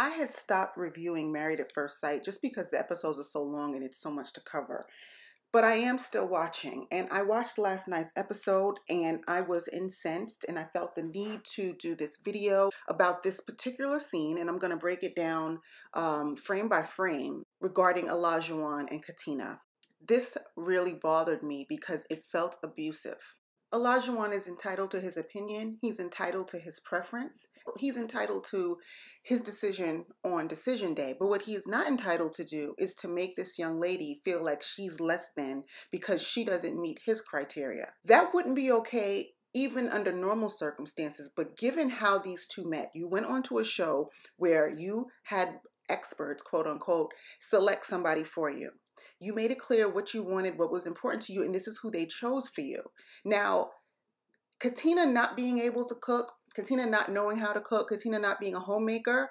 I had stopped reviewing Married at First Sight just because the episodes are so long and it's so much to cover. But I am still watching, and I watched last night's episode and I was incensed, and I felt the need to do this video about this particular scene, and I'm going to break it down frame by frame regarding Olajuwon and Katina. This really bothered me because it felt abusive. Olajuwon is entitled to his opinion. He's entitled to his preference. He's entitled to his decision on decision day. But what he is not entitled to do is to make this young lady feel like she's less than because she doesn't meet his criteria. That wouldn't be okay even under normal circumstances. But given how these two met, you went onto a show where you had experts, quote unquote, select somebody for you. You made it clear what you wanted, what was important to you, and this is who they chose for you. Now, Katina not being able to cook, Katina not knowing how to cook, Katina not being a homemaker,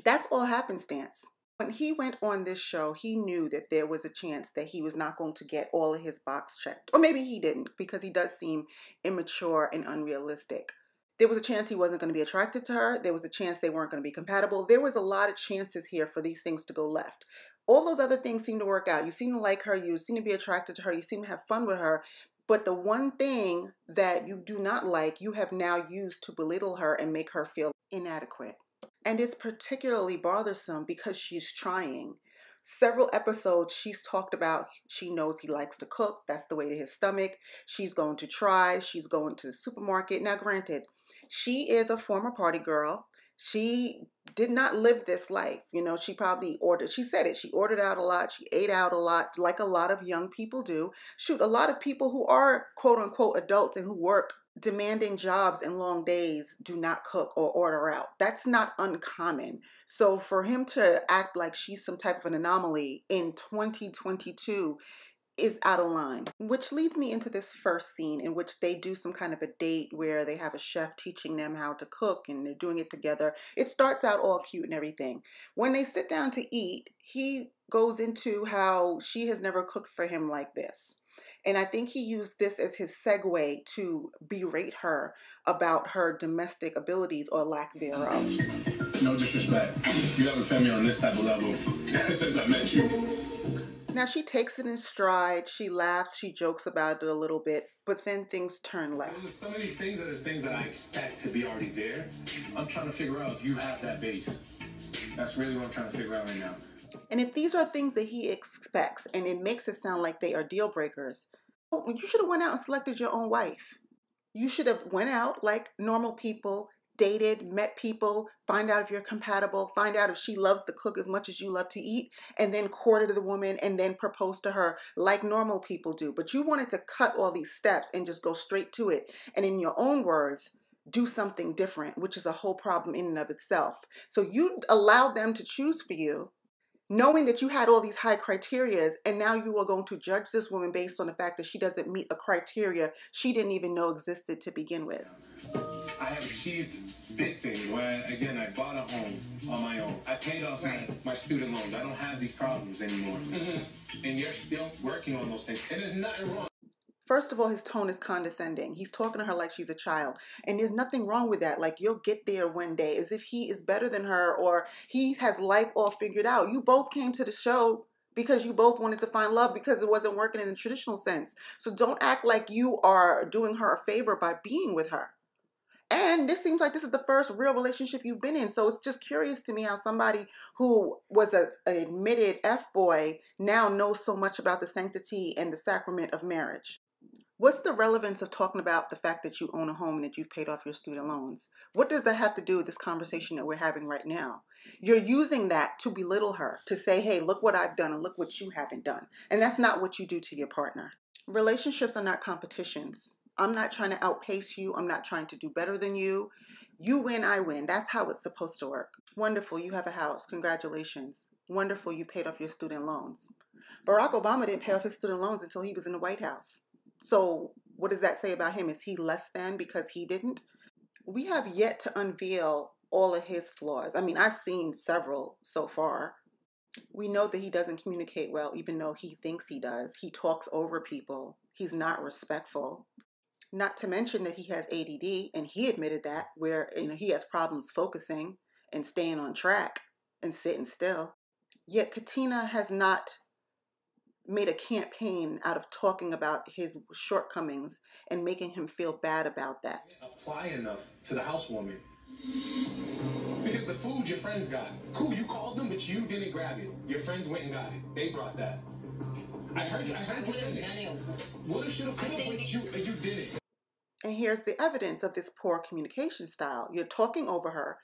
that's all happenstance. When he went on this show, he knew that there was a chance that he was not going to get all of his box checked. Or maybe he didn't, because he does seem immature and unrealistic. There was a chance he wasn't going to be attracted to her. There was a chance they weren't going to be compatible. There was a lot of chances here for these things to go left. All those other things seem to work out. You seem to like her. You seem to be attracted to her. You seem to have fun with her. But the one thing that you do not like, you have now used to belittle her and make her feel inadequate. And it's particularly bothersome because she's trying. Several episodes she's talked about she knows he likes to cook. That's the way to his stomach. She's going to try. She's going to the supermarket. Now, granted, she is a former party girl. She did not live this life. You know, she probably ordered, she said it, she ordered out a lot. She ate out a lot, like a lot of young people do. Shoot, a lot of people who are quote unquote adults and who work demanding jobs and long days do not cook or order out. That's not uncommon. So for him to act like she's some type of an anomaly in 2022 is out of line. Which leads me into this first scene in which they do some kind of a date where they have a chef teaching them how to cook and they're doing it together. It starts out all cute and everything. When they sit down to eat, he goes into how she has never cooked for him like this. And I think he used this as his segue to berate her about her domestic abilities or lack thereof. No disrespect. You haven't fed me on this type of level since I met you. Now she takes it in stride, she laughs, she jokes about it a little bit, but then things turn left. Some of these things are the things that I expect to be already there. I'm trying to figure out if you have that base. That's really what I'm trying to figure out right now. And if these are things that he expects and it makes it sound like they are deal breakers, you should have went out and selected your own wife. You should have went out like normal people, dated, met people, find out if you're compatible, find out if she loves to cook as much as you love to eat, and then courted the woman and then proposed to her like normal people do. But you wanted to cut all these steps and just go straight to it. And in your own words, do something different, which is a whole problem in and of itself. So you allowed them to choose for you, knowing that you had all these high criterias, and now you are going to judge this woman based on the fact that she doesn't meet a criteria she didn't even know existed to begin with. I have achieved big things where, again, I bought a home on my own. I paid off my student loans. I don't have these problems anymore. And you're still working on those things. And there's nothing wrong. First of all, his tone is condescending. He's talking to her like she's a child. And there's nothing wrong with that. Like, you'll get there one day, as if he is better than her or he has life all figured out. You both came to the show because you both wanted to find love because it wasn't working in the traditional sense. So don't act like you are doing her a favor by being with her. And this seems like this is the first real relationship you've been in. So it's just curious to me how somebody who was an admitted F-boy now knows so much about the sanctity and the sacrament of marriage. What's the relevance of talking about the fact that you own a home and that you've paid off your student loans? What does that have to do with this conversation that we're having right now? You're using that to belittle her, to say, hey, look what I've done and look what you haven't done. And that's not what you do to your partner. Relationships are not competitions. I'm not trying to outpace you. I'm not trying to do better than you. You win, I win. That's how it's supposed to work. Wonderful, you have a house. Congratulations. Wonderful, you paid off your student loans. Barack Obama didn't pay off his student loans until he was in the White House. So what does that say about him? Is he less than because he didn't? We have yet to unveil all of his flaws. I mean, I've seen several so far. We know that he doesn't communicate well, even though he thinks he does. He talks over people. He's not respectful. Not to mention that he has ADD, and he admitted that, where he has problems focusing and staying on track. and sitting still. Yet Katina has not made a campaign out of talking about his shortcomings and making him feel bad about that. Apply enough to the housewarming. Because the food your friends got. Cool, you called them, but you didn't grab it. Your friends went and got it. They brought that. I heard you saying it. Woulda, shoulda, coulda, but you didn't. And here's the evidence of this poor communication style. You're talking over her.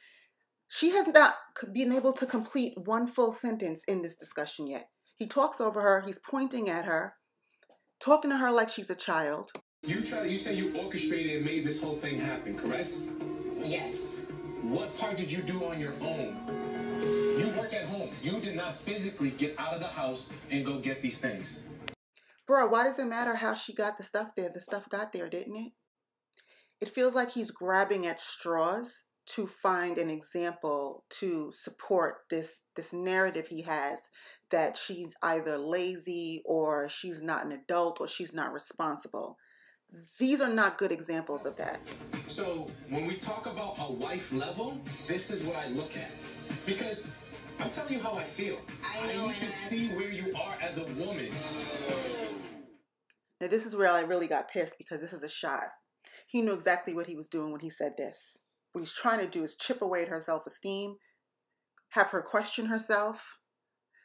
She has not been able to complete one full sentence in this discussion yet. He talks over her. He's pointing at her, talking to her like she's a child. You say you orchestrated and made this whole thing happen, correct? Yes. What part did you do on your own? You work at home. You did not physically get out of the house and go get these things. Bro, why does it matter how she got the stuff there? The stuff got there, didn't it? It feels like he's grabbing at straws to find an example to support this narrative he has that she's either lazy or she's not an adult or she's not responsible. These are not good examples of that. So when we talk about a wife level, this is what I look at. Because I'm telling you how I feel. I need to see where you are as a woman. Now this is where I really got pissed because this is a shot. He knew exactly what he was doing when he said this. What he's trying to do is chip away at her self-esteem, have her question herself,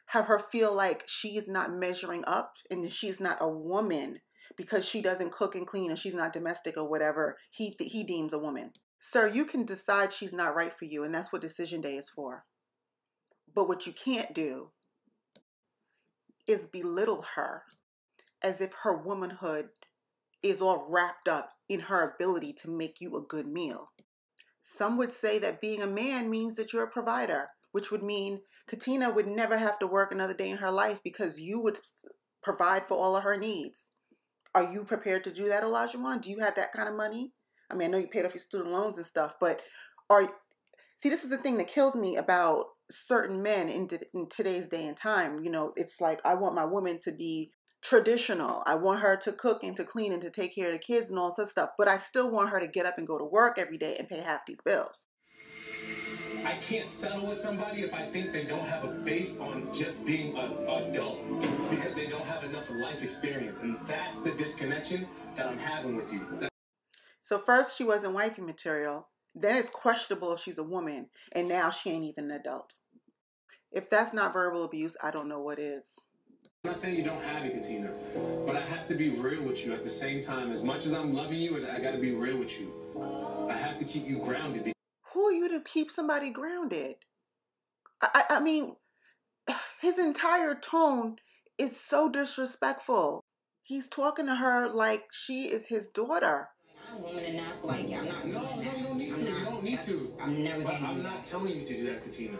have her feel like she is not measuring up and she's not a woman because she doesn't cook and clean and she's not domestic or whatever he deems a woman. Sir, you can decide she's not right for you, and that's what decision day is for. But what you can't do is belittle her as if her womanhood is all wrapped up in her ability to make you a good meal. Some would say that being a man means that you're a provider, which would mean Katina would never have to work another day in her life because you would provide for all of her needs. Are you prepared to do that, Olajuwon? Do you have that kind of money? I mean, I know you paid off your student loans and stuff, but see, this is the thing that kills me about certain men in today's day and time. You know, it's like, I want my woman to be traditional. I want her to cook and to clean and to take care of the kids and all this stuff, but I still want her to get up and go to work every day and pay half these bills. I can't settle with somebody if I think they don't have a base on just being an adult because they don't have enough life experience, and that's the disconnection that I'm having with you. So first she wasn't wifey material, then it's questionable if she's a woman, and now she ain't even an adult. If that's not verbal abuse, I don't know what is. I'm not saying you don't have it, Katina, but I have to be real with you at the same time. As much as I'm loving you, I got to be real with you. I have to keep you grounded. Who are you to keep somebody grounded? I mean, his entire tone is so disrespectful. He's talking to her like she is his daughter. I'm woman enough, like, I'm not. No, you don't need to. You don't need to. I'm never But going to. I'm not telling you to do that, Katina.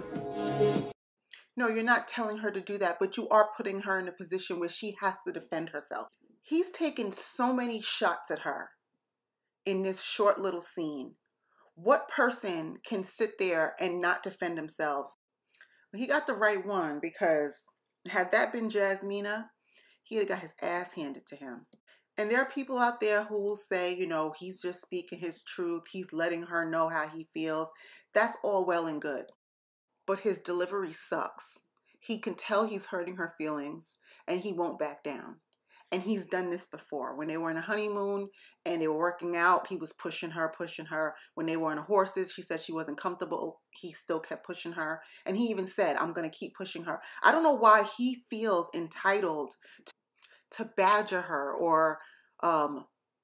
No, you're not telling her to do that, but you are putting her in a position where she has to defend herself. He's taken so many shots at her in this short little scene. What person can sit there and not defend themselves? He got the right one, because had that been Jasmina, he'd have got his ass handed to him. And there are people out there who will say, you know, he's just speaking his truth. He's letting her know how he feels. That's all well and good. But his delivery sucks. He can tell he's hurting her feelings, and he won't back down. And he's done this before. When they were in a honeymoon and they were working out, he was pushing her, pushing her. When they were on horses, she said she wasn't comfortable. He still kept pushing her. And he even said, I'm going to keep pushing her. I don't know why he feels entitled to badger her or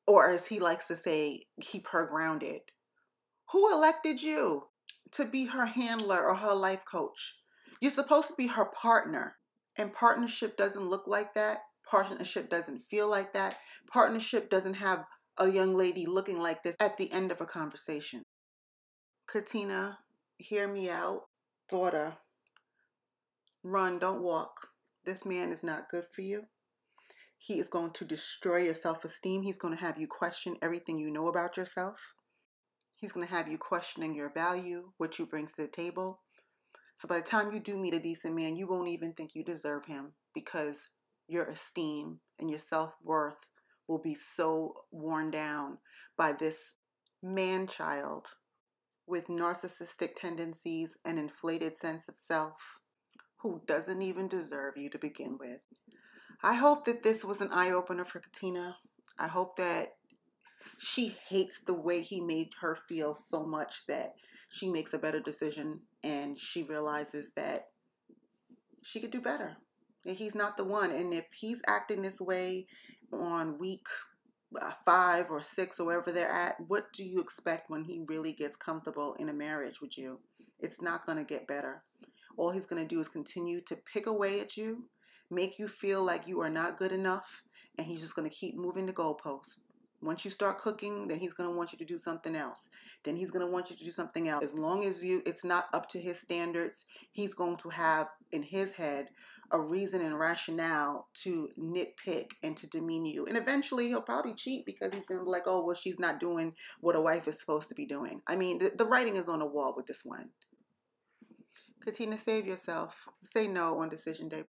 as he likes to say, keep her grounded. Who elected you to be her handler or her life coach? You're supposed to be her partner. And partnership doesn't look like that. Partnership doesn't feel like that. Partnership doesn't have a young lady looking like this at the end of a conversation. Katina, hear me out. Daughter, run, don't walk. This man is not good for you. He is going to destroy your self-esteem. He's going to have you question everything you know about yourself. He's going to have you questioning your value, what you bring to the table. So by the time you do meet a decent man, you won't even think you deserve him, because your esteem and your self-worth will be so worn down by this man-child with narcissistic tendencies and inflated sense of self, who doesn't even deserve you to begin with. I hope that this was an eye-opener for Katina. I hope that she hates the way he made her feel so much that she makes a better decision and she realizes that she could do better. That he's not the one. And if he's acting this way on week 5 or 6 or wherever they're at, what do you expect when he really gets comfortable in a marriage with you? It's not going to get better. All he's going to do is continue to pick away at you, make you feel like you are not good enough, and he's just going to keep moving the goalposts. Once you start cooking, then he's going to want you to do something else. Then he's going to want you to do something else. As long as it's not up to his standards, he's going to have in his head a reason and rationale to nitpick and to demean you. And eventually he'll probably cheat because he's going to be like, oh, well, she's not doing what a wife is supposed to be doing. I mean, the writing is on the wall with this one. Katina, save yourself. Say no on decision day.